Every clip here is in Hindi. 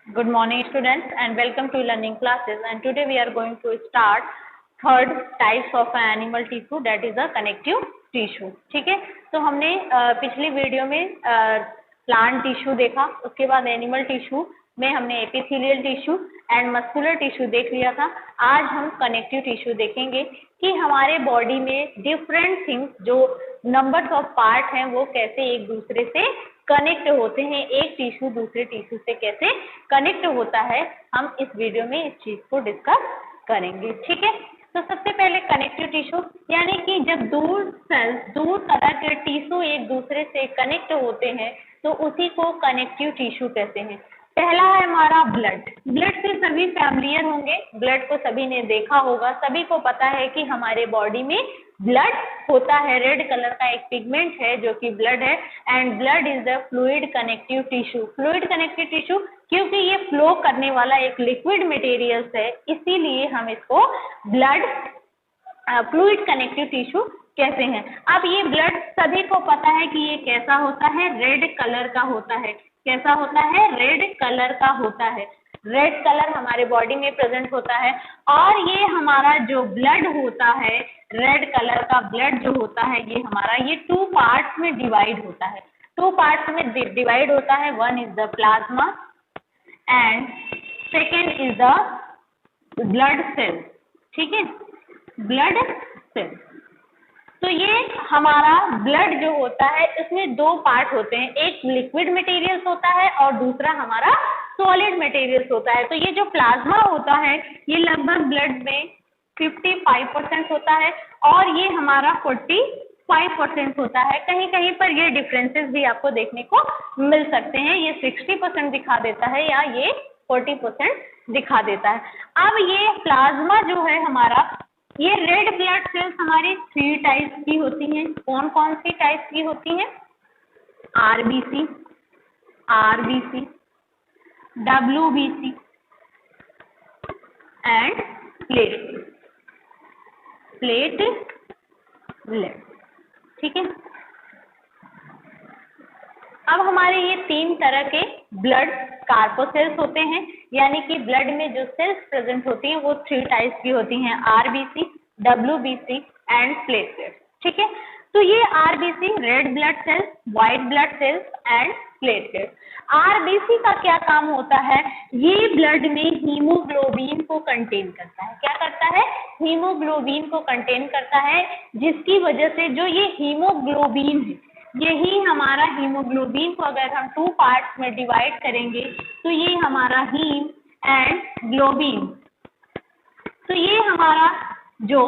Good morning students and welcome to learning classes, and today we are going to start third types of animal tissue, that is a connective tissue. ठीक है, तो हमने पिछली वीडियो में प्लांट टिश्यू देखा, उसके बाद एनिमल टिश्यू में हमने epithelial tissue and muscular tissue देख लिया था। आज हम कनेक्टिव टिश्यू देखेंगे कि हमारे बॉडी में डिफरेंट थिंग्स जो नंबर्स ऑफ पार्ट हैं वो कैसे एक दूसरे से कनेक्ट होते हैं, एक टिश्यू दूसरे टिश्यू से कैसे कनेक्ट होता है, हम इस वीडियो में इस चीज को डिस्कस करेंगे। ठीक है, तो सबसे पहले कनेक्टिव टिश्यू यानी कि जब दूर तरह के टिश्यू एक दूसरे से कनेक्ट होते हैं तो उसी को कनेक्टिव टिश्यू कहते हैं। पहला है हमारा ब्लड। ब्लड से सभी फैमिलियर होंगे, ब्लड को सभी ने देखा होगा, सभी को पता है कि हमारे बॉडी में ब्लड होता है। रेड कलर का एक पिगमेंट है जो कि ब्लड है, and blood is the fluid connective tissue. Fluid connective tissue क्योंकि ये फ्लो करने वाला एक लिक्विड मटेरियल्स है, इसीलिए हम इसको ब्लड फ्लूइड कनेक्टिव टिश्यू कहते हैं। अब ये ब्लड सभी को पता है कि ये कैसा होता है, रेड कलर का होता है। कैसा होता है? रेड कलर का होता है। रेड कलर हमारे बॉडी में प्रेजेंट होता है, और ये हमारा जो ब्लड होता है, रेड कलर का ब्लड जो होता है, ये हमारा ये टू पार्ट्स में डिवाइड होता है। टू पार्ट्स में डिवाइड होता है। One is the plasma and second is the blood cell. ठीक है, ब्लड सेल। तो ये हमारा ब्लड जो होता है इसमें दो पार्ट होते हैं, एक लिक्विड मटेरियल्स होता है और दूसरा हमारा सॉलिड मटेरियल्स होता है। तो ये जो प्लाज्मा होता है ये लगभग ब्लड में 55% होता है और ये हमारा 45% होता है। कहीं कहीं पर ये डिफरेंसेस भी आपको देखने को मिल सकते हैं, ये 60% दिखा देता है या ये 40% दिखा देता है। अब ये प्लाज्मा जो है हमारा, ये रेड ब्लड सेल्स हमारी 3 टाइप्स की होती हैं। कौन कौन सी टाइप्स की होती हैं? RBC, RBC, WBC and platelet. ठीक है, अब हमारे ये 3 तरह के ब्लड कार्पोसेल्स होते हैं, यानी कि ब्लड में जो सेल्स प्रेजेंट होती हैं वो 3 टाइप्स की होती हैं, आरबीसी, डब्ल्यूबीसी एंड प्लेटलेट्स। ठीक है, तो ये RBC red blood cells, white blood cells and platelets. RBC का क्या काम होता है? ये ब्लड में हीमोग्लोबिन को कंटेन करता है। क्या करता है? हीमोग्लोबिन को कंटेन करता है, जिसकी वजह से जो ये हीमोग्लोबिन है, यही हमारा हीमोग्लोबिन को अगर हम 2 पार्ट्स में डिवाइड करेंगे तो ये हमारा हीम एंड ग्लोबिन। तो ये हमारा जो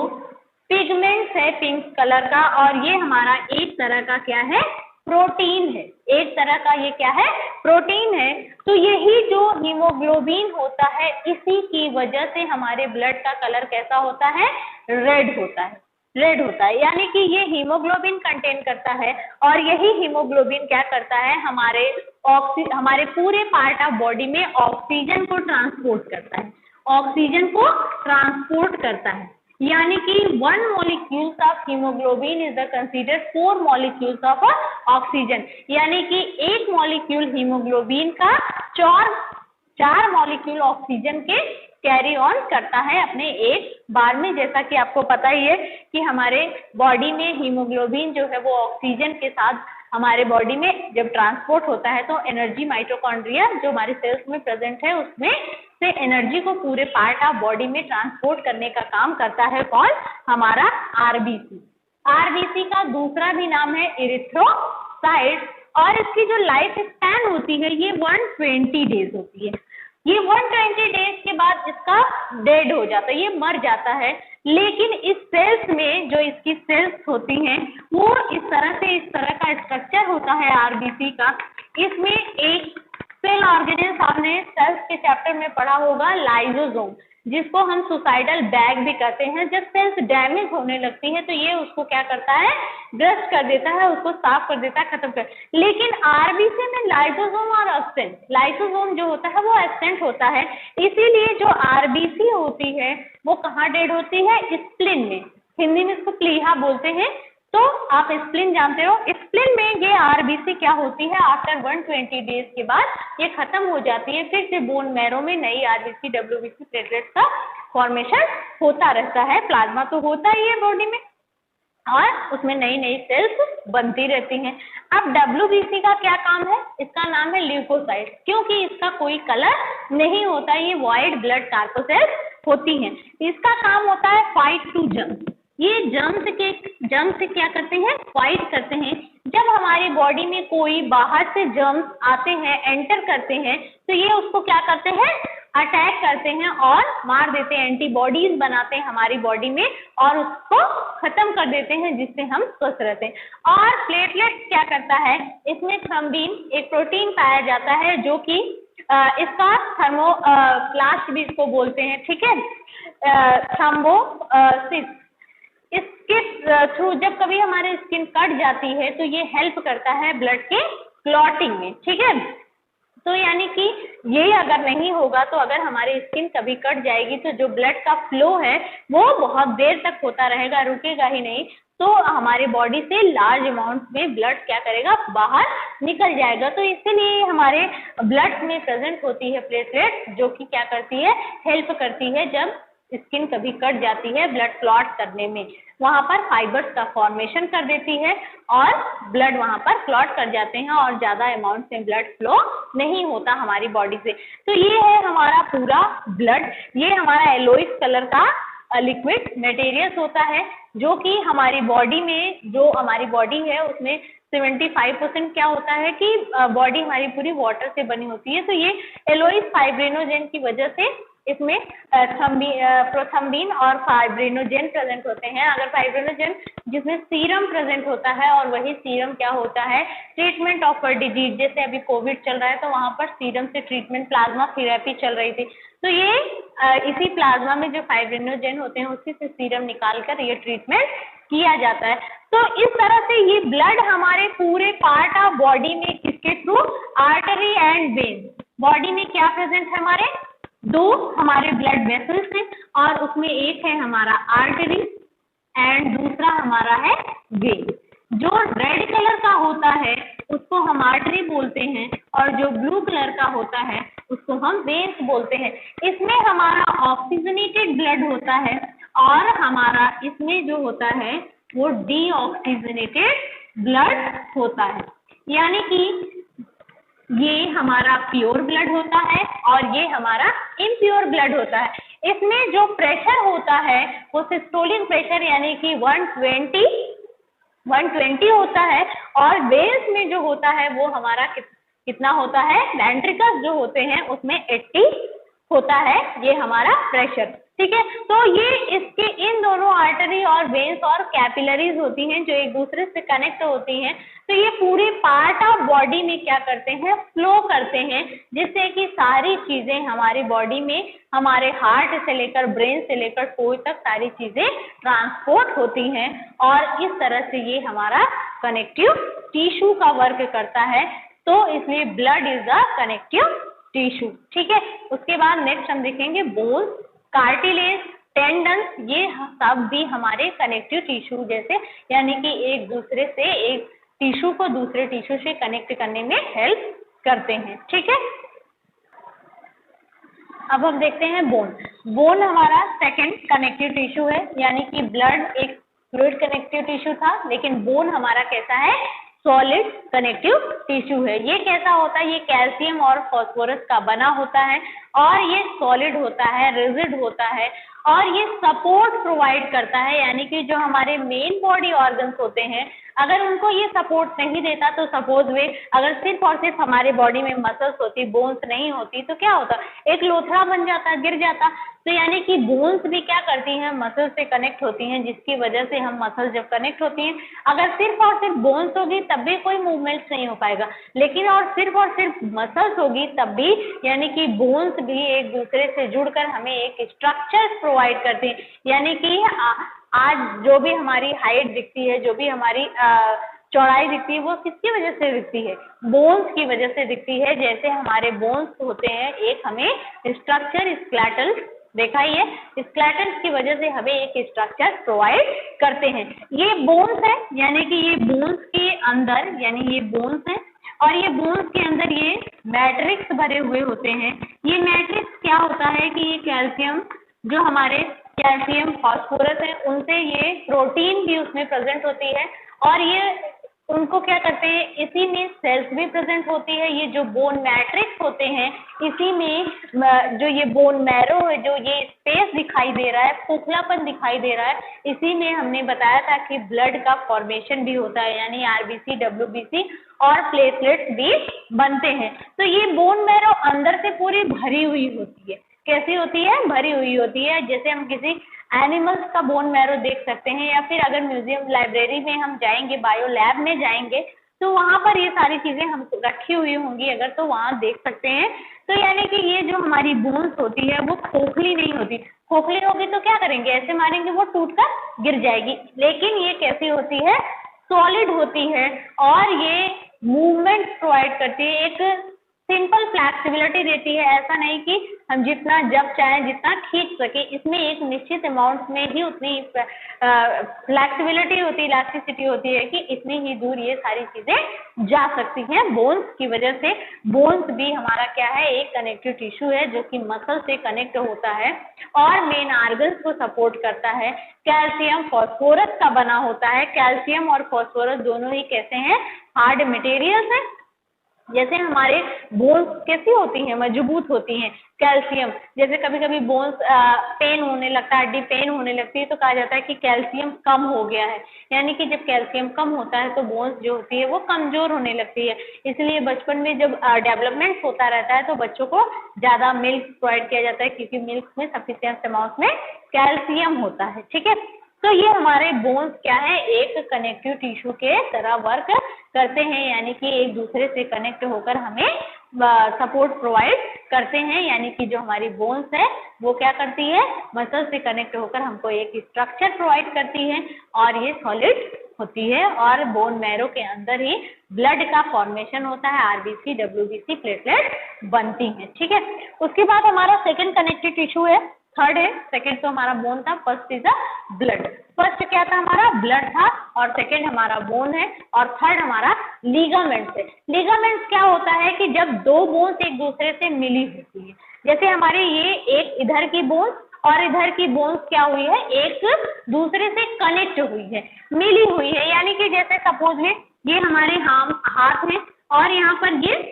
पिगमेंट्स है पिंक कलर का, और ये हमारा एक तरह का क्या है? प्रोटीन है। एक तरह का ये क्या है? प्रोटीन है। तो यही जो हीमोग्लोबिन होता है, इसी की वजह से हमारे ब्लड का कलर कैसा होता है? रेड होता है। रेड होता है, यानी कि ये हीमोग्लोबिन कंटेन करता है, और यही हीमोग्लोबिन क्या करता है? हमारे पूरे पार्ट ऑफ बॉडी में ऑक्सीजन को ट्रांसपोर्ट करता है। ऑक्सीजन को ट्रांसपोर्ट करता है, यानी कि 1 molecules of haemoglobin is considered 4 molecules of oxygen, यानी कि एक मॉलिक्यूल हीमोग्लोबिन का 4 मॉलिक्यूल ऑक्सीजन के कैरी ऑन करता है अपने एक बार में। जैसा कि आपको पता ही है कि हमारे बॉडी में हीमोग्लोबिन जो है वो ऑक्सीजन के साथ हमारे बॉडी में जब ट्रांसपोर्ट होता है तो एनर्जी माइटोकॉन्ड्रिया जो हमारे सेल्स में प्रेजेंट है उसमें से एनर्जी को पूरे पार्ट ऑफ बॉडी में ट्रांसपोर्ट करने का काम करता है। कौन? हमारा आरबीसी। आरबीसी का दूसरा भी नाम है इरिथ्रोसाइट, और इसकी जो लाइफ स्पैन होती है ये 120 डेज होती है। ये 120 डेज के बाद इसका डेड हो जाता है, ये मर जाता है। लेकिन इस सेल्स में जो इसकी सेल्स होती हैं वो इस तरह का स्ट्रक्चर होता है आरबीसी का। इसमें एक सेल ऑर्गेनेल्स आपने सेल्स के चैप्टर में पढ़ा होगा, लाइसोसोम, जिसको हम सुसाइडल बैग भी कहते हैं। जब सेल्स डैमेज होने लगती है तो ये उसको क्या करता है? ब्रश कर देता है, उसको साफ कर देता है, खत्म कर। लेकिन आरबीसी में लाइसोसोम और एब्सेंट, लाइसोसोम जो होता है वो एब्सेंट होता है, इसीलिए जो आरबीसी होती है वो कहाँ डेड होती है? स्प्लीन में। हिंदी में इसको प्लीहा बोलते हैं, तो आप स्प्लिन जानते हो, स्प्लिन में ये आरबीसी क्या होती है, आफ्टर 120 डेज के बाद ये खत्म हो जाती है, फिर से बोन मैरो में नई आरबीसी डब्ल्यूबीसी प्लेटलेट्स का फॉर्मेशन होता रहता है। प्लाज्मा तो होता ही है बॉडी में और उसमें नई नई सेल्स बनती रहती हैं। अब डब्ल्यूबीसी का क्या काम है, इसका नाम है ल्यूकोसाइट, क्योंकि इसका कोई कलर नहीं होता, ये वाइट ब्लड कार्पोसेल्स होती हैं। इसका काम होता है फाइट टू जम्प, ये जर्म से क्या करते हैं, फाइट करते हैं। जब हमारी बॉडी में कोई बाहर से जर्म्स आते हैं, एंटर करते हैं, तो ये उसको क्या करते हैं, अटैक करते हैं और मार देते हैं, एंटीबॉडीज बनाते हैं हमारी बॉडी में और उसको खत्म कर देते हैं, जिससे हम स्वस्थ रहते हैं। और प्लेटलेट्स क्या करता है, इसमें थ्रोम्बिन एक प्रोटीन पाया जाता है जो कि इसका थर्मोप्लास्ट भी इसको बोलते हैं, ठीक है, थ्रोम्बोसिस। इसके थ्रू जब कभी हमारी स्किन कट जाती है तो ये हेल्प करता है ब्लड के क्लॉटिंग में, ठीक है। तो यानी कि ये अगर नहीं होगा तो अगर हमारी स्किन कभी कट जाएगी तो जो ब्लड का फ्लो है वो बहुत देर तक होता रहेगा, रुकेगा ही नहीं, तो हमारे बॉडी से लार्ज अमाउंट में ब्लड क्या करेगा, बाहर निकल जाएगा। तो इसीलिए हमारे ब्लड में प्रेजेंट होती है प्लेटलेट, जो कि क्या करती है, हेल्प करती है जब स्किन कभी कट जाती है ब्लड क्लॉट करने में, वहां पर फाइबर्स का फॉर्मेशन कर देती है और ब्लड वहां पर क्लॉट कर जाते हैं और ज्यादा अमाउंट में ब्लड फ्लो नहीं होता हमारी बॉडी से। तो ये है हमारा पूरा ब्लड, ये हमारा येलोइश कलर का लिक्विड मटेरियल्स होता है, जो कि हमारी बॉडी में, जो हमारी बॉडी है उसमें 75% क्या होता है कि बॉडी हमारी पूरी वाटर से बनी होती है। तो ये येलोइश फाइब्रिनोजेन की वजह से इसमें प्रोथम्बिन और फाइब्रिनोजेन प्रेजेंट होते हैं। अगर फाइब्रिनोजेन जिसमें सीरम प्रेजेंट होता है, और वही सीरम क्या होता है, ट्रीटमेंट ऑफ अ डिजीज, जैसे अभी कोविड चल रहा है तो वहां पर सीरम से ट्रीटमेंट, प्लाज्मा थेरेपी चल रही थी, तो ये इसी प्लाज्मा में जो फाइब्रिनोजेन होते हैं उसी से सीरम निकालकर ये ट्रीटमेंट किया जाता है। तो इस तरह से ये ब्लड हमारे पूरे पार्ट ऑफ बॉडी में किसके through, artery and when, body में क्या प्रेजेंट है, हमारे दो हमारे ब्लड वेसल्स हैं और उसमें एक है हमारा आर्टरी एंड दूसरा हमारा है वेन। जो रेड कलर का होता है उसको हम आर्टरी बोलते हैं और जो ब्लू कलर का होता है उसको हम वेन्स बोलते हैं। इसमें हमारा ऑक्सीजनेटेड ब्लड होता है और हमारा इसमें जो होता है वो डीऑक्सीजनेटेड ब्लड होता है, यानी कि ये हमारा प्योर ब्लड होता है और ये हमारा इम्प्योर ब्लड होता है। इसमें जो प्रेशर होता है वो सिस्टोलिक प्रेशर यानी कि 120 होता है और वेन्स में जो होता है वो हमारा कितना होता है, वेंट्रिकल्स जो होते हैं उसमें 80 होता है ये हमारा प्रेशर, ठीक है। तो ये इसके इन दोनों आर्टरी और वेन्स और कैपिलरीज होती हैं जो एक दूसरे से कनेक्ट होती हैं। तो ये पूरे पार्ट ऑफ बॉडी में क्या करते हैं, फ्लो करते हैं, जिससे कि सारी चीजें हमारी बॉडी में, हमारे हार्ट से लेकर ब्रेन से लेकर टो तक सारी चीजें ट्रांसपोर्ट होती हैं और इस तरह से ये हमारा कनेक्टिव टिश्यू का वर्क करता है। तो इसलिए blood is the connective tissue, ठीक है। उसके बाद नेक्स्ट हम देखेंगे बोन्स, कार्टिलेज, टेंडन्स, ये सब भी हमारे कनेक्टिव टिश्यू जैसे, यानी कि एक दूसरे से, एक टिश्यू को दूसरे टिश्यू से कनेक्ट करने में हेल्प करते हैं, ठीक है। अब हम देखते हैं बोन। बोन हमारा सेकंड कनेक्टिव टिश्यू है, यानी कि ब्लड एक फ्लूइड कनेक्टिव टिश्यू था, लेकिन बोन हमारा कैसा है, सॉलिड कनेक्टिव टिश्यू है। ये कैसा होता है, ये कैल्शियम और फास्फोरस का बना होता है और ये सॉलिड होता है, रिजिड होता है और ये सपोर्ट प्रोवाइड करता है, यानी कि जो हमारे मेन बॉडी ऑर्गन्स होते हैं अगर उनको ये सपोर्ट नहीं देता तो सपोज वे अगर सिर्फ और सिर्फ हमारे बॉडी में मसल्स होती, बोन्स नहीं होती, तो क्या होता, एक लोथड़ा बन जाता, गिर जाता। तो यानी कि बोन्स भी क्या करती हैं, मसल्स से कनेक्ट होती हैं, जिसकी वजह से हम मसल्स जब कनेक्ट होती हैं, अगर सिर्फ और सिर्फ बोन्स होगी तब भी कोई मूवमेंट नहीं हो पाएगा, लेकिन और सिर्फ मसल्स होगी तब भी, यानी कि बोन्स भी एक दूसरे से जुड़कर हमें एक स्ट्रक्चर प्रोवाइड करते हैं। यानी कि आज जो भी हमारी हाइट दिखती है, जो भी हमारी चौड़ाई दिखती है, वो किसकी वजह से दिखती है, बोन्स की वजह से दिखती है। जैसे हमारे बोन्स होते हैं, एक हमें स्ट्रक्चर स्केलेटल देखा ही है, स्केलेटन की वजह से हमें एक स्ट्रक्चर प्रोवाइड करते हैं। ये बोन्स है, यानी कि ये बोन्स के अंदर, यानी ये बोन्स है और ये बोन्स के अंदर ये मैट्रिक्स भरे हुए होते हैं। ये मैट्रिक्स क्या होता है कि ये कैल्शियम, जो हमारे कैल्शियम फास्फोरस है, उनसे ये प्रोटीन भी उसमें प्रेजेंट होती है और ये उनको क्या करते हैं, इसी में सेल्स भी प्रेजेंट होती है। ये जो बोन मैट्रिक्स होते हैं, इसी में जो ये बोन मैरो है, जो ये स्पेस दिखाई दे रहा है, खोखलापन दिखाई दे रहा है, इसी में हमने बताया था कि ब्लड का फॉर्मेशन भी होता है, यानी आरबीसी, डब्ल्यूबीसी और प्लेटलेट्स भी बनते हैं। तो ये बोन मैरो अंदर से पूरी भरी हुई होती है। कैसी होती है? भरी हुई होती है। जैसे हम किसी एनिमल्स का बोन मैरो देख सकते हैं, या फिर अगर म्यूजियम लाइब्रेरी में हम जाएंगे, बायो लैब में जाएंगे, तो वहां पर ये सारी चीजें हम रखी हुई होंगी अगर, तो वहां देख सकते हैं। तो यानी कि ये जो हमारी बोन्स होती है वो खोखली नहीं होती। खोखली होगी तो क्या करेंगे, ऐसे मारेंगे वो टूट कर गिर जाएगी। लेकिन ये कैसी होती है? सॉलिड होती है और ये मूवमेंट प्रोवाइड करती है, एक सिंपल फ्लैक्सिबिलिटी देती है। ऐसा नहीं कि हम जितना जब चाहें जितना खींच सके, इसमें एक निश्चित अमाउंट में ही उतनी फ्लैक्सिबिलिटी होती है, इलास्टिसिटी होती है कि इतनी ही दूर ये सारी चीजें जा सकती हैं बोन्स की वजह से। बोन्स भी हमारा क्या है, एक कनेक्टिव टिश्यू है जो कि मसल से कनेक्ट होता है और मेन ऑर्गन्स को सपोर्ट करता है। कैल्शियम फॉस्फोरस का बना होता है। कैल्शियम और फॉस्फोरस दोनों ही कैसे हैं? हार्ड मटेरियल्स हैं। जैसे हमारे बोन्स कैसी होती हैं? मजबूत होती हैं। कैल्शियम, जैसे कभी कभी बोन्स पेन होने लगता है, हड्डी पेन होने लगती है, तो कहा जाता है कि कैल्शियम कम हो गया है। यानी कि जब कैल्शियम कम होता है तो बोन्स जो होती है वो कमजोर होने लगती है। इसलिए बचपन में जब डेवलपमेंट होता रहता है तो बच्चों को ज्यादा मिल्क प्रोवाइड किया जाता है, क्योंकि मिल्क में सफिशिएंट अमाउंट में कैल्शियम होता है। ठीक है, तो ये हमारे बोन्स क्या है, एक कनेक्टिव टिश्यू के तरह वर्क करते हैं, यानी कि एक दूसरे से कनेक्ट होकर हमें सपोर्ट प्रोवाइड करते हैं। यानी कि जो हमारी बोन्स है वो क्या करती है, मसल से कनेक्ट होकर हमको एक स्ट्रक्चर प्रोवाइड करती है और ये सॉलिड होती है और बोन मैरो के अंदर ही ब्लड का फॉर्मेशन होता है, आरबीसी, डब्ल्यूबीसी, प्लेटलेट बनती हैं। ठीक है, उसके बाद हमारा सेकंड कनेक्टिव टिश्यू है, थर्ड है। सेकंड तो हमारा बोन था, first is a blood. First क्या था हमारा? ब्लड था और सेकंड हमारा बोन है और थर्ड हमारा लिगामेंट्स है। लिगामेंट्स क्या होता है कि जब दो बोन्स एक दूसरे से मिली होती है, जैसे हमारे ये एक इधर की बोन्स और इधर की बोन्स क्या हुई है, एक दूसरे से कनेक्ट हुई है, मिली हुई है। यानी कि जैसे सपोज है ये हमारे हाथ में और यहाँ पर ये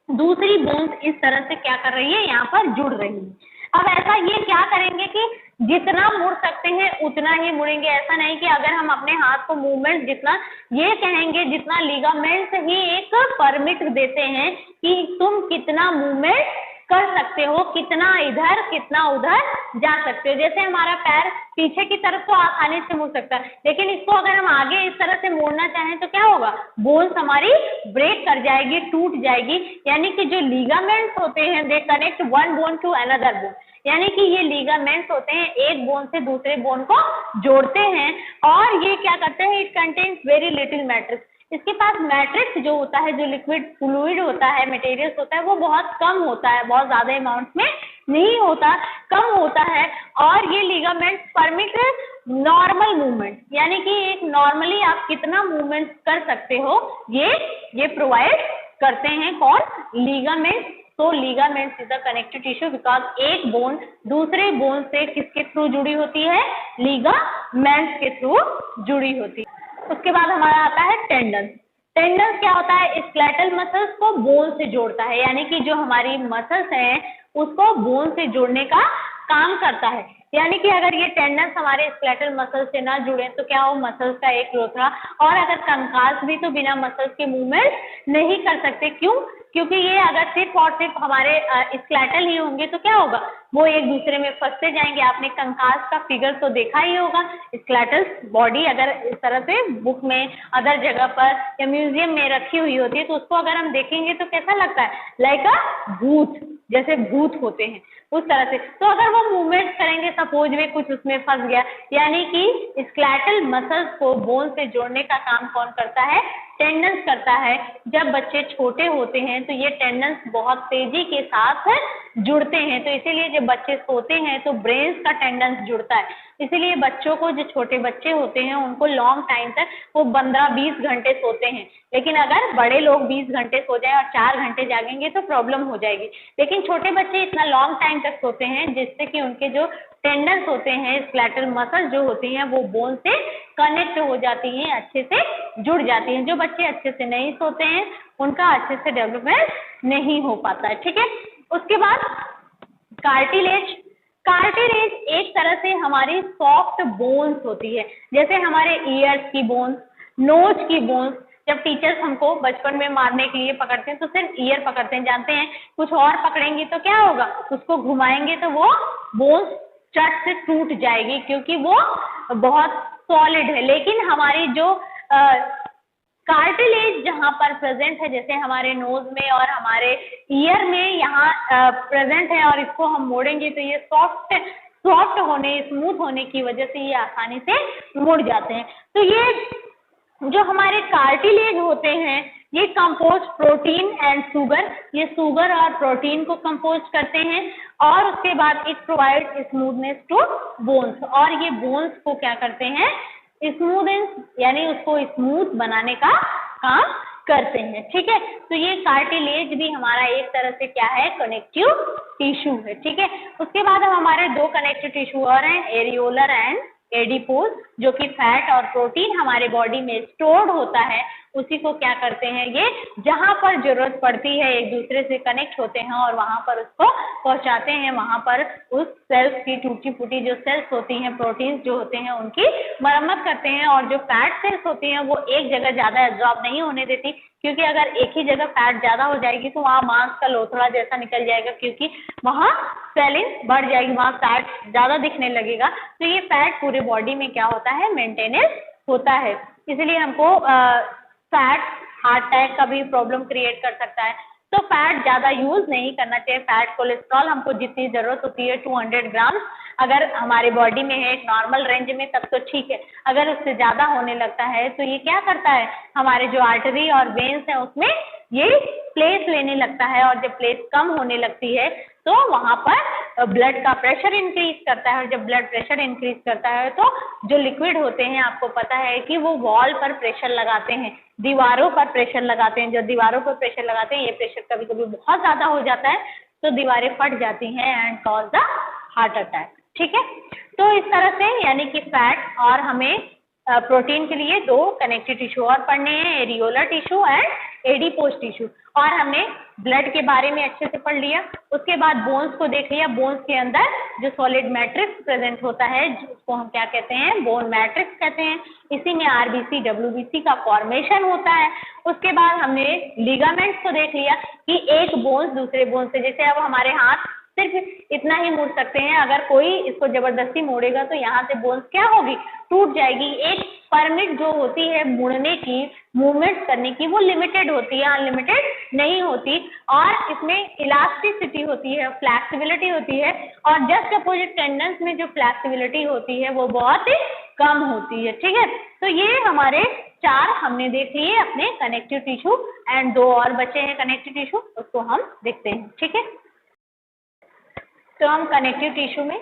दूसरी बोन्स इस तरह से क्या कर रही है, यहाँ पर जुड़ रही है। अब ऐसा ये क्या करेंगे कि जितना मुड़ सकते हैं उतना ही मुड़ेंगे। ऐसा नहीं कि अगर हम अपने हाथ को मूवमेंट जितना, ये कहेंगे जितना लिगामेंट्स ही एक परमिट देते हैं कि तुम कितना मूवमेंट कर सकते हो, कितना इधर कितना उधर जा सकते हो। जैसे हमारा पैर पीछे की तरफ तो आसानी से मुड़ सकता है, लेकिन इसको अगर हम आगे इस तरह से मोड़ना चाहें तो क्या होगा, बोन्स हमारी ब्रेक कर जाएगी, टूट जाएगी। यानी कि जो लिगामेंट्स होते हैं they connect one bone to another bone, यानी कि ये लिगामेंट्स होते हैं एक बोन से दूसरे बोन को जोड़ते हैं और ये क्या करते हैं, it contains very little matrix. इसके पास मैट्रिक्स जो होता है, जो लिक्विड फ्लूइड होता है, मटेरियल्स होता है, वो बहुत कम होता है, बहुत ज्यादा अमाउंट में नहीं होता, कम होता है। और ये लिगामेंट्स परमिट नॉर्मल मूवमेंट, यानी कि एक नॉर्मली आप कितना मूवमेंट कर सकते हो ये प्रोवाइड करते हैं। कौन? लिगामेंट्स। तो ligaments is the connective tissue because एक बोन दूसरे बोन से किसके थ्रू जुड़ी होती है, लिगामेंट्स के थ्रू जुड़ी होती है। उसके बाद हमारा आता है टेंडन। टेंडन क्या होता है, स्केलेटल मसल्स को बोन से जोड़ता है, यानी कि जो हमारी मसल्स हैं उसको बोन से जोड़ने का काम करता है। यानी कि अगर ये टेंडन्स हमारे स्केलेटल मसल्स से ना जुड़े तो क्या हो, मसल्स का एक लोथड़ा, और अगर कंकाल्स भी तो बिना मसल्स के मूवमेंट नहीं कर सकते। क्यों? क्योंकि ये अगर सिर्फ और सिर्फ हमारे स्केलेटल ही होंगे तो क्या होगा, वो एक दूसरे में फंसते जाएंगे। आपने कंकाल्स का फिगर तो देखा ही होगा, स्केलेटल बॉडी अगर इस तरह से बुक में अदर जगह पर या म्यूजियम में रखी हुई होती है तो उसको अगर हम देखेंगे तो कैसा लगता है, लाइक अ भूत, जैसे भूत होते हैं उस तरह से। तो अगर वो मूवमेंट करेंगे, सपोज में कुछ उसमें फंस गया, यानी कि स्केलेटल मसल्स को बोन से जोड़ने का काम कौन करता है, टेंडेंस करता है। जब बच्चे छोटे होते हैं तो ये टेंडेंस बहुत तेजी के साथ जुड़ते हैं, तो इसीलिए जब बच्चे सोते हैं तो ब्रेन्स का टेंडेंस जुड़ता है। इसीलिए बच्चों को, जो छोटे बच्चे होते हैं उनको लॉन्ग टाइम तक वो 15-20 घंटे सोते हैं, लेकिन अगर बड़े लोग 20 घंटे सो जाए और 4 घंटे जागेंगे तो प्रॉब्लम हो जाएगी। लेकिन छोटे बच्चे इतना लॉन्ग टाइम तक सोते हैं जिससे कि उनके जो टेंडेंस होते हैं, स्केलेटल मसल जो होती हैं, वो बोन से कनेक्ट हो जाती हैं, अच्छे से जुड़ जाती हैं। जो बच्चे अच्छे से नहीं सोते हैं उनका अच्छे से डेवलपमेंट नहीं हो पाता है, ठीक है। उसके बाद कार्टिलेज। कार्टिलेज एक तरह से हमारी सॉफ्ट बोन्स होती है, जैसे हमारे ईयर्स की बोन्स, नोज की बोन्स। जब टीचर्स हमको बचपन में मारने के लिए पकड़ते हैं तो सिर्फ ईयर पकड़ते हैं, जानते हैं कुछ और पकड़ेंगे तो क्या होगा, उसको घुमाएंगे तो वो बोन्स चट से टूट जाएगी क्योंकि वो बहुत सॉलिड है। लेकिन हमारी जो कार्टिलेज जहाँ पर प्रेजेंट है, जैसे हमारे नोज में और हमारे ईयर में यहाँ प्रेजेंट है, और इसको हम मोड़ेंगे तो ये सॉफ्ट होने, स्मूथ होने की वजह से ये आसानी से मुड़ जाते हैं। तो ये जो हमारे कार्टिलेज होते हैं ये कंपोज प्रोटीन एंड शुगर, ये शुगर और प्रोटीन को कंपोज करते हैं, और उसके बाद it provide smoothness to bones, और ये बोन्स को क्या करते हैं, स्मूथनेस यानी उसको स्मूथ बनाने का काम करते हैं, ठीक है। तो ये कार्टिलेज भी हमारा एक तरह से क्या है, कनेक्टिव टिश्यू है, ठीक है। उसके बाद हमारे दो कनेक्टिव टिश्यू और हैं, एरियोलर एंड एडिपोज, जो कि फैट और प्रोटीन हमारे बॉडी में स्टोर्ड होता है, उसी को क्या करते हैं, ये जहां पर जरूरत पड़ती है एक दूसरे से कनेक्ट होते हैं और वहां पर उसको पहुंचाते हैं, वहां पर उस सेल्स की टूटी फूटी जो सेल्स होती हैं, प्रोटीन्स जो होते हैं उनकी मरम्मत करते हैं। और जो फैट सेल्स होती हैं वो एक जगह ज्यादा एब्जॉर्ब नहीं होने देती, क्योंकि अगर एक ही जगह फैट ज्यादा हो जाएगी तो वहाँ मांस का लोथड़ा जैसा निकल जाएगा, क्योंकि वहाँ सेलिंग बढ़ जाएगी, वहाँ फैट ज्यादा दिखने लगेगा। तो ये फैट पूरे बॉडी में क्या होता है, मेंटेनेंस होता है। इसलिए हमको फैट हार्ट अटैक का भी प्रॉब्लम क्रिएट कर सकता है। तो फैट ज़्यादा यूज़ नहीं करना चाहिए। फैट कोलेस्ट्रॉल हमको जितनी ज़रूरत होती है 200 ग्राम अगर हमारे बॉडी में है एक नॉर्मल रेंज में तब तो ठीक है, अगर उससे ज़्यादा होने लगता है तो ये क्या करता है, हमारे जो आर्टरी और वेन्स हैं उसमें ये प्लेस लेने लगता है, और जब प्लेस कम होने लगती है तो वहाँ पर ब्लड का प्रेशर इंक्रीज करता है, और जब ब्लड प्रेशर इंक्रीज करता है तो जो लिक्विड होते हैं आपको पता है कि वो वॉल पर प्रेशर लगाते हैं, दीवारों पर प्रेशर लगाते हैं। जब दीवारों पर प्रेशर लगाते हैं, ये प्रेशर कभी कभी बहुत ज़्यादा हो जाता है तो दीवारें फट जाती हैं and cause the heart attack, ठीक है। तो इस तरह से यानी कि फैट और हमें प्रोटीन के लिए दो कनेक्टिव टिश्यू और पढ़ने हैं, areolar tissue and adipose tissue, और हमने ब्लड के बारे में अच्छे से पढ़ लिया। उसके बाद बोन्स को देख लिया, बोन्स के अंदर जो सॉलिड मैट्रिक्स प्रेजेंट होता है उसको हम क्या कहते हैं, बोन मैट्रिक्स कहते हैं। इसी में आरबीसी डब्ल्यूबीसी का फॉर्मेशन होता है। उसके बाद हमने लिगामेंट्स को देख लिया कि एक बोन्स दूसरे बोन से, जैसे अब हमारे हाथ सिर्फ इतना ही मुड़ सकते हैं, अगर कोई इसको जबरदस्ती मोड़ेगा तो यहाँ से बोन्स क्या होगी, टूट जाएगी। एक परमिट जो होती है मुड़ने की, मूवमेंट करने की, वो लिमिटेड होती है, अनलिमिटेड नहीं होती, और इसमें इलास्टिसिटी होती है, फ्लैक्सिबिलिटी होती है, और जस्ट अपोजिट टेंडेंस में जो फ्लैक्सिबिलिटी होती है वो बहुत ही कम होती है, ठीक है। तो ये हमारे चार हमने देख लिए अपने कनेक्टिव टिश्यू, एंड दो और बचे हैं कनेक्टिव टिश्यू, उसको हम देखते हैं, ठीक है। तो हम कनेक्टिव टिश्यू में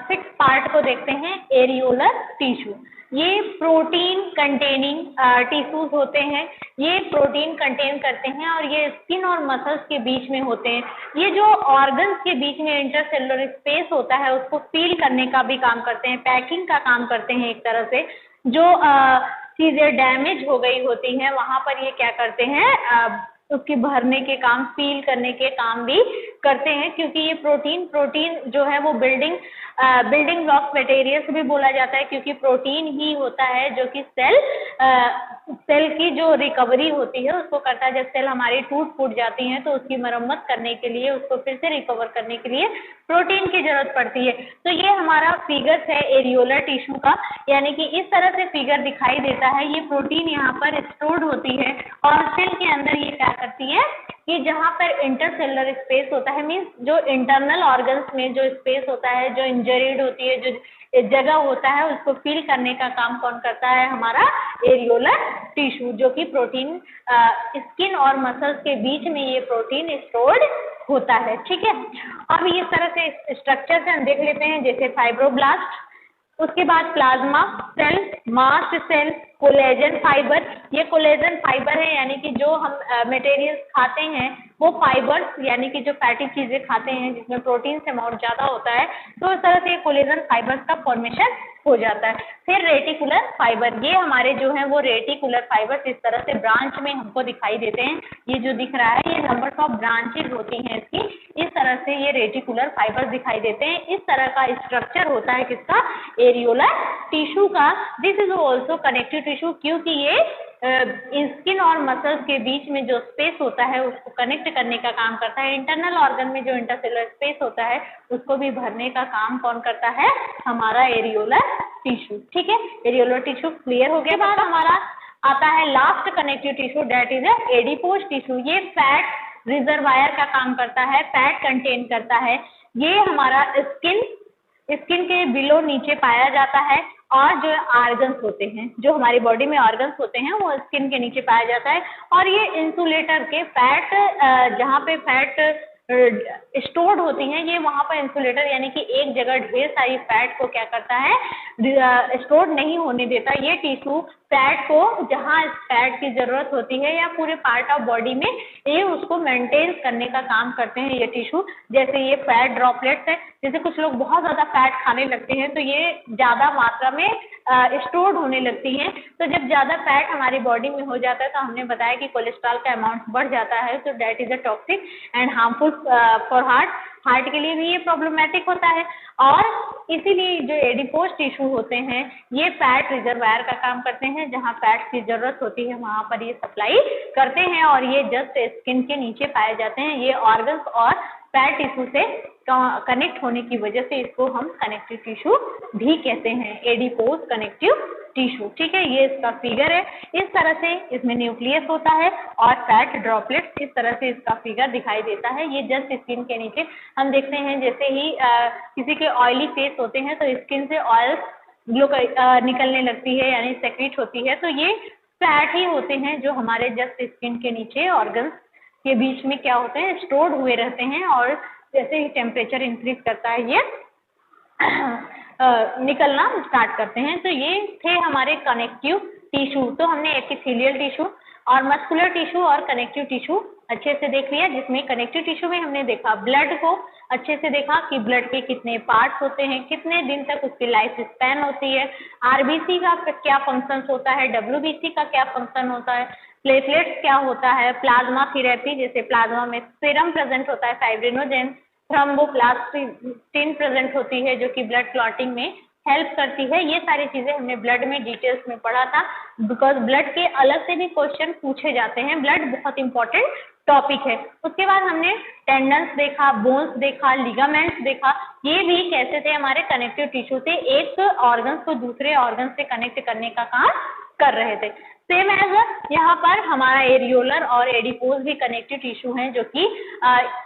6 पार्ट को देखते हैं। एरियोलर टिश्यू, ये प्रोटीन कंटेनिंग टिश्यूज होते हैं, ये प्रोटीन कंटेन करते हैं और ये स्किन और मसल्स के बीच में होते हैं। ये जो ऑर्गन्स के बीच में इंटरसेलुलर स्पेस होता है उसको सील करने का भी काम करते हैं, पैकिंग का काम करते हैं। एक तरह से जो चीज़ें डैमेज हो गई होती हैं वहाँ पर ये क्या करते हैं, उसके भरने के काम, सील करने के काम भी करते हैं, क्योंकि ये प्रोटीन जो है वो बिल्डिंग ब्लॉक मटेरियल्स भी बोला जाता है, क्योंकि प्रोटीन ही होता है जो कि सेल की जो रिकवरी होती है उसको करता है। जब सेल हमारी टूट फूट जाती हैं तो उसकी मरम्मत करने के लिए, उसको फिर से रिकवर करने के लिए प्रोटीन की जरूरत पड़ती है। तो ये हमारा फिगर है एरियोलर टिश्यू का, यानी कि इस तरह से फिगर दिखाई देता है। ये प्रोटीन यहाँ पर स्टोर्ड होती है और सेल के अंदर ये क्या करती है कि जहाँ पर इंटरसेलुलर स्पेस होता है, मीन्स जो इंटरनल ऑर्गन्स में जो स्पेस होता है, जो इंजरीड होती है, जो जगह होता है उसको फील करने का काम कौन करता है? हमारा एरियोलर टिश्यू, जो कि प्रोटीन स्किन और मसल्स के बीच में ये प्रोटीन स्टोर्ड होता है। ठीक है, अब इस तरह से स्ट्रक्चर से हम देख लेते हैं, जैसे फाइब्रोब्लास्ट, उसके बाद plasma cell, mast cell, collagen fibre. ये कोलेजन फाइबर है, यानी कि जो हम मटेरियल्स खाते हैं वो फाइबर्स, यानी कि जो फैटी चीजें खाते हैं जिसमें प्रोटीन से अमाउंट ज्यादा होता है, तो इस तरह से कोलेजन फाइबर्स का फॉर्मेशन हो जाता है। फिर रेटिकुलर फाइबर, ये हमारे जो है वो रेटिकुलर फाइबर्स इस तरह से ब्रांच में हमको दिखाई देते हैं। ये जो दिख रहा है ये नंबर ऑफ ब्रांचेज होती हैं इसकी, इस तरह से ये रेटिकुलर फाइबर्स दिखाई देते हैं। इस तरह का स्ट्रक्चर होता है किसका? एरियोलर टिश्यू का। This is also connective tissue, क्योंकि ये स्किन और मसल्स के बीच में जो स्पेस होता है उसको कनेक्ट करने का काम करता है। इंटरनल ऑर्गन में जो इंटरसेलुलर स्पेस होता है उसको भी भरने का काम कौन करता है? हमारा एरियोलर टिश्यू। ठीक है, एरियोलर टिश्यू क्लियर हो गया। बाद हमारा आता है last connective tissue, that is adipose tissue. ये फैट रिजर्वायर का काम करता है, फैट कंटेन करता है। ये हमारा स्किन के बिलो नीचे पाया जाता है, और जो ऑर्गन्स होते हैं, जो हमारी बॉडी में ऑर्गन्स होते हैं वो स्किन के नीचे पाया जाता है। और ये इंसुलेटर के फैट, जहाँ पे फैट स्टोर्ड होती हैं, ये वहां पर इंसुलेटर, यानी कि एक जगह ढेर सारी फैट को क्या करता है? स्टोर नहीं होने देता। ये टिश्यू फैट को, जहाँ फैट की जरूरत होती है या पूरे पार्ट ऑफ बॉडी में, ये उसको मेंटेन करने का काम करते हैं ये टिश्यू। जैसे ये फैट ड्रॉपलेट्स है, जैसे कुछ लोग बहुत ज्यादा फैट खाने लगते हैं तो ये ज्यादा मात्रा में स्टोर्ड होने लगती हैं। तो जब ज्यादा फैट हमारी बॉडी में हो जाता है तो हमने बताया कि कोलेस्ट्रॉल का अमाउंट बढ़ जाता है, तो that is a toxic and harmful for heart के लिए भी ये प्रॉब्लमेटिक होता है। और इसीलिए जो एडिपोज टिश्यू होते हैं ये फैट रिजर्वायर का काम करते हैं, जहां फैट की जरूरत होती है वहां पर ये सप्लाई करते हैं, और ये जस्ट स्किन के नीचे पाए जाते हैं। ये ऑर्गन्स और फैट टिश्यू से कनेक्ट होने की वजह से इसको हम कनेक्टिव टिश्यू भी कहते हैं, एडिपोज कनेक्टिव टिश्यू। ठीक है, ये इसका फिगर है। इस तरह से इसमें न्यूक्लियस होता है और फैट ड्रॉपलेट्स, इस तरह से इसका फिगर दिखाई देता है। ये जस्ट स्किन के नीचे हम देखते हैं, जैसे ही किसी के ऑयली फेस होते हैं तो स्किन से ऑयल निकलने लगती है, यानी सेक्रेट होती है, तो ये फैट ही होते हैं जो हमारे जस्ट स्किन के नीचे ऑर्गन्स के बीच में क्या होते हैं? स्टोर्ड हुए रहते हैं, और जैसे ही टेम्परेचर इंक्रीज करता है ये निकलना स्टार्ट करते हैं। तो ये थे हमारे कनेक्टिव टिश्यू। तो हमने एपिथेलियल टिश्यू और मस्कुलर टिश्यू और कनेक्टिव टिश्यू अच्छे से देख लिया, जिसमें कनेक्टिव टिश्यू में हमने देखा ब्लड को, अच्छे से देखा कि ब्लड के कितने पार्ट्स होते हैं, कितने दिन तक उसकी लाइफ स्पैन होती है, आरबीसी का क्या फंक्शन होता है, डब्ल्यूबीसी का क्या फंक्शन होता है, प्लेटलेट्स क्या होता है, प्लाज्मा थेरेपी, जैसे प्लाज्मा में सीरम प्रेजेंट होता है, फाइब्रिनोजेन, थ्रोम्बोप्लास्टिन प्रेजेंट होती है जो कि ब्लड क्लॉटिंग में हेल्प करती है। ये सारी चीजें हमने ब्लड में डिटेल्स में पढ़ा था, बिकॉज ब्लड के अलग से भी क्वेश्चन पूछे जाते हैं। ब्लड बहुत इंपॉर्टेंट टॉपिक है। उसके बाद हमने टेंडन्स देखा, बोन्स देखा, लिगामेंट्स देखा। ये भी कैसे थे? हमारे कनेक्टिव टिश्यू से एक ऑर्गन को दूसरे ऑर्गन से कनेक्ट करने का काम कर रहे थे। सेम एज यहाँ पर हमारा एरियोलर और एडिपोज भी कनेक्टिव टिश्यू हैं, जो कि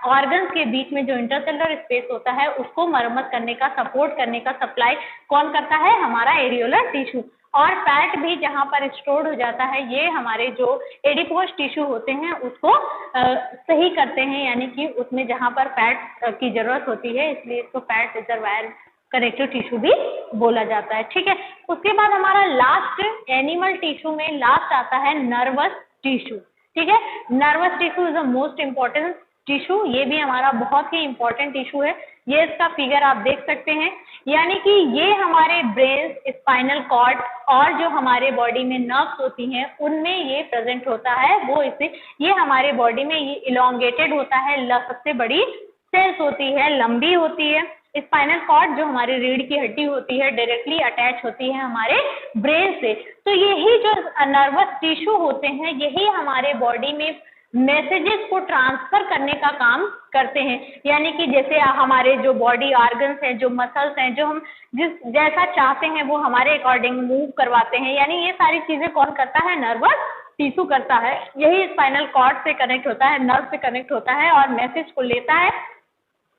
ऑर्गन्स के बीच में जो इंटरसेलुलर स्पेस होता है उसको मरम्मत करने का, सपोर्ट करने का सप्लाई कौन करता है? हमारा एरियोलर टिश्यू। और फैट भी जहाँ पर स्टोर्ड हो जाता है, ये हमारे जो एडिपोज टिश्यू होते हैं उसको सही करते हैं, यानी कि उसमें जहाँ पर फैट की जरूरत होती है, इसलिए इसको फैट रिजर्वायर कनेक्टिव टिश्यू भी बोला जाता है। ठीक है, उसके बाद हमारा लास्ट एनिमल टिश्यू में लास्ट आता है नर्वस टिश्यू। ठीक है, nervous tissue is the most important tissue. ये भी हमारा बहुत ही इंपॉर्टेंट टिश्यू है। ये इसका फिगर आप देख सकते हैं, यानी कि ये हमारे ब्रेन, स्पाइनल कॉर्ड और जो हमारे बॉडी में नर्व्स होती हैं उनमें ये प्रेजेंट होता है। वो इसे, ये हमारे बॉडी में ये इलोंगेटेड होता है, सबसे बड़ी सेल्स होती है, लंबी होती है। स्पाइनल कॉर्ड जो हमारी रीढ़ की हड्डी होती है डायरेक्टली अटैच होती है हमारे ब्रेन से। तो यही जो नर्वस टिश्यू होते हैं यही हमारे बॉडी में मैसेजेस को ट्रांसफर करने का काम करते हैं, यानी कि जैसे हमारे जो बॉडी ऑर्गन्स हैं, जो मसल्स हैं, जो हम जिस जैसा चाहते हैं वो हमारे अकॉर्डिंग मूव करवाते हैं, यानी ये सारी चीजें कौन करता है? नर्वस टिश्यू करता है। यही स्पाइनल कॉर्ड से कनेक्ट होता है, नर्व से कनेक्ट होता है और मैसेज को लेता है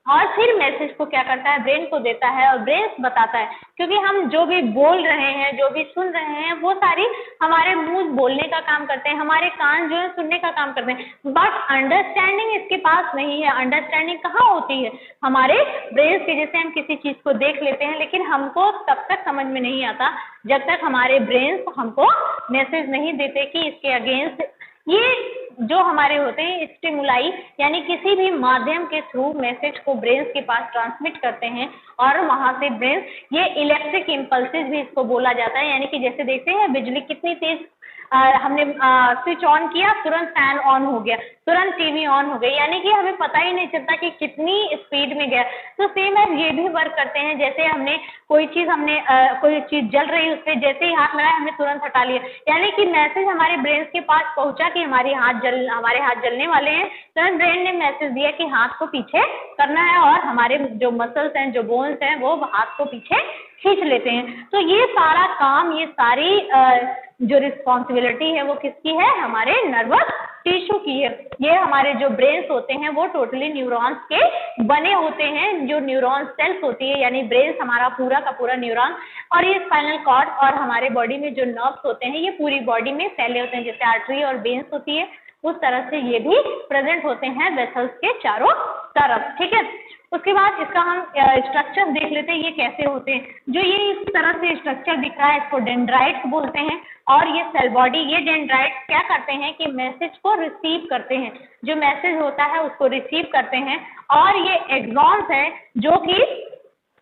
और फिर मैसेज को क्या करता है, ब्रेन को देता है और ब्रेन बताता है, क्योंकि हम जो भी बोल रहे हैं, जो भी सुन रहे हैं, वो सारी हमारे मुंह बोलने का काम करते हैं, हमारे कान जो है सुनने का काम करते हैं, बट अंडरस्टैंडिंग इसके पास नहीं है। अंडरस्टैंडिंग कहाँ होती है, हमारे ब्रेन के। जैसे हम किसी चीज को देख लेते हैं, लेकिन हमको तब तक समझ में नहीं आता जब तक हमारे ब्रेन हमको मैसेज नहीं देते कि इसके अगेंस्ट ये जो हमारे होते हैं स्टिमुलाई, यानी किसी भी माध्यम के थ्रू मैसेज को ब्रेन के पास ट्रांसमिट करते हैं और वहां से ब्रेन, ये इलेक्ट्रिक इम्पल्सेस भी इसको बोला जाता है, यानी कि जैसे देखते हैं बिजली कितनी तेज, हमने स्विच ऑन किया, तुरंत फैन ऑन हो गया, तुरंत टीवी ऑन हो गई, यानी कि हमें पता ही नहीं चलता कि कितनी स्पीड में गया। तो सेम है, ये भी वर्क करते हैं। जैसे हमने कोई चीज जल रही है, उस पर जैसे ही हाथ लगाया हमने तुरंत हटा लिया, यानी कि मैसेज हमारे ब्रेन के पास पहुंचा कि हमारे हाथ जलने वाले हैं, तुरंत ब्रेन ने मैसेज दिया कि हाथ को पीछे करना है, और हमारे जो मसल्स हैं, जो बोन्स हैं, वो हाथ को पीछे खींच लेते हैं। तो ये सारा काम, ये सारी जो रिस्पॉन्सिबिलिटी है वो किसकी है, हमारे नर्वस टिश्यू की है। ये हमारे जो ब्रेन्स होते हैं वो टोटली न्यूरॉन्स के बने होते हैं, जो न्यूरॉन सेल्स होती है, यानी ब्रेन्स हमारा पूरा का पूरा न्यूरॉन, और ये स्पाइनल कॉर्ड और हमारे बॉडी में जो नर्व्स होते हैं ये पूरी बॉडी में फैले होते हैं, जैसे आर्टरी और वेन्स होती है उस तरह से ये भी प्रेजेंट होते हैं वेसल्स के चारों तरफ। ठीक है, उसके बाद इसका हम स्ट्रक्चर देख लेते हैं, ये कैसे होते हैं। जो ये इस तरह से स्ट्रक्चर दिख रहा है इसको डेंड्राइट्स बोलते हैं, और ये सेल बॉडी, ये डेंड्राइट्स क्या करते हैं कि मैसेज को रिसीव करते हैं, जो मैसेज होता है उसको रिसीव करते हैं, और ये एक्सॉन्स है जो कि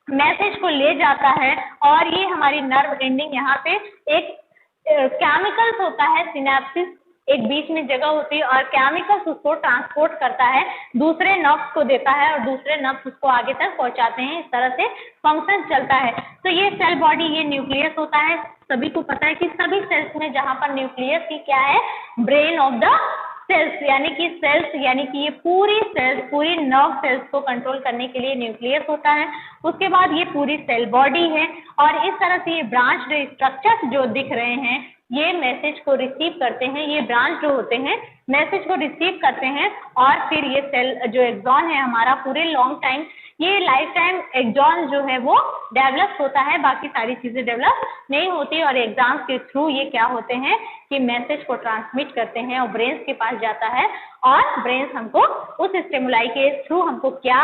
मैसेज को ले जाता है, और ये हमारी नर्व एंडिंग, यहाँ पे एक केमिकल्स होता है, सिनेप्सिस एक बीच में जगह होती है, और केमिकल्स उसको ट्रांसपोर्ट करता है, दूसरे नर्व्स को देता है, और दूसरे नर्व्स उसको आगे तक पहुंचाते हैं। इस तरह से फंक्शन चलता है। तो ये सेल बॉडी, ये न्यूक्लियस होता है। सभी को पता है कि सभी सेल्स में जहां पर न्यूक्लियस की क्या है, ब्रेन ऑफ द सेल्स, यानी कि सेल्स, यानी कि ये पूरी सेल्स, पूरी नर्व सेल्स को कंट्रोल करने के लिए न्यूक्लियस होता है। उसके बाद ये पूरी सेल बॉडी है, और इस तरह से ये ब्रांच स्ट्रक्चर्स जो दिख रहे हैं ये मैसेज को रिसीव करते हैं, ये ब्रांच जो होते हैं मैसेज को रिसीव करते हैं, और फिर ये सेल जो एक्सॉन है हमारा पूरे लॉन्ग टाइम, ये लाइफ टाइम एक्सॉन जो है वो डेवलप होता है, बाकी सारी चीजें डेवलप नहीं होती, और एग्जाम्स के थ्रू ये क्या होते हैं कि मैसेज को ट्रांसमिट करते हैं और ब्रेन के पास जाता है, और ब्रेन हमको उस स्टिमुलाई के थ्रू हमको क्या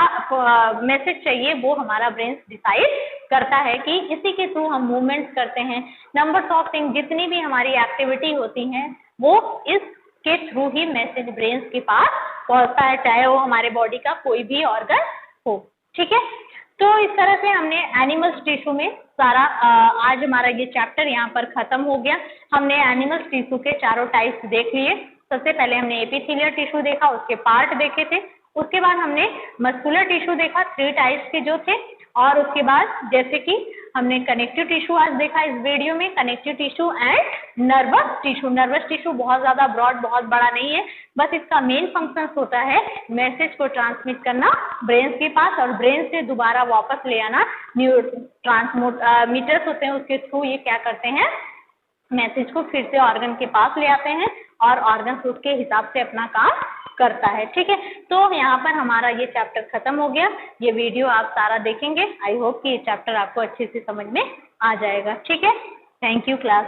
मैसेज चाहिए वो हमारा ब्रेन डिसाइड करता है कि इसी के थ्रू हम मूवमेंट्स करते हैं। नंबर्स ऑफ थिंग, जितनी भी हमारी एक्टिविटी होती हैं वो इसके थ्रू ही मैसेज ब्रेन के पास पहुंचता है, चाहे वो हमारे बॉडी का कोई भी ऑर्गन हो। ठीक है, तो इस तरह से हमने एनिमल्स टिश्यू में सारा आज हमारा ये चैप्टर यहाँ पर खत्म हो गया। हमने एनिमल्स टिश्यू के चारों टाइप्स देख लिए। सबसे पहले हमने एपिथेलियल टिश्यू देखा, उसके पार्ट देखे थे। उसके बाद हमने मस्कुलर टिश्यू देखा, 3 टाइप्स के जो थे, और उसके बाद जैसे कि हमने कनेक्टिव टिश्यू आज देखा इस वीडियो में, connective tissue and nervous tissue. Nervous tissue बहुत ज्यादा ब्रॉड, बहुत बड़ा नहीं है, बस इसका मेन फंक्शन होता है मैसेज को ट्रांसमिट करना ब्रेन के पास, और ब्रेन से दोबारा वापस ले आना। न्यूरोट्रांसमीटर्स होते हैं, उसके थ्रू ये क्या करते हैं, मैसेज को फिर से ऑर्गन के पास ले आते हैं, और ऑर्गन उसके हिसाब से अपना काम करता है। ठीक है, तो यहाँ पर हमारा ये चैप्टर खत्म हो गया। ये वीडियो आप सारा देखेंगे, आई होप कि ये चैप्टर आपको अच्छे से समझ में आ जाएगा। ठीक है, थैंक यू क्लास।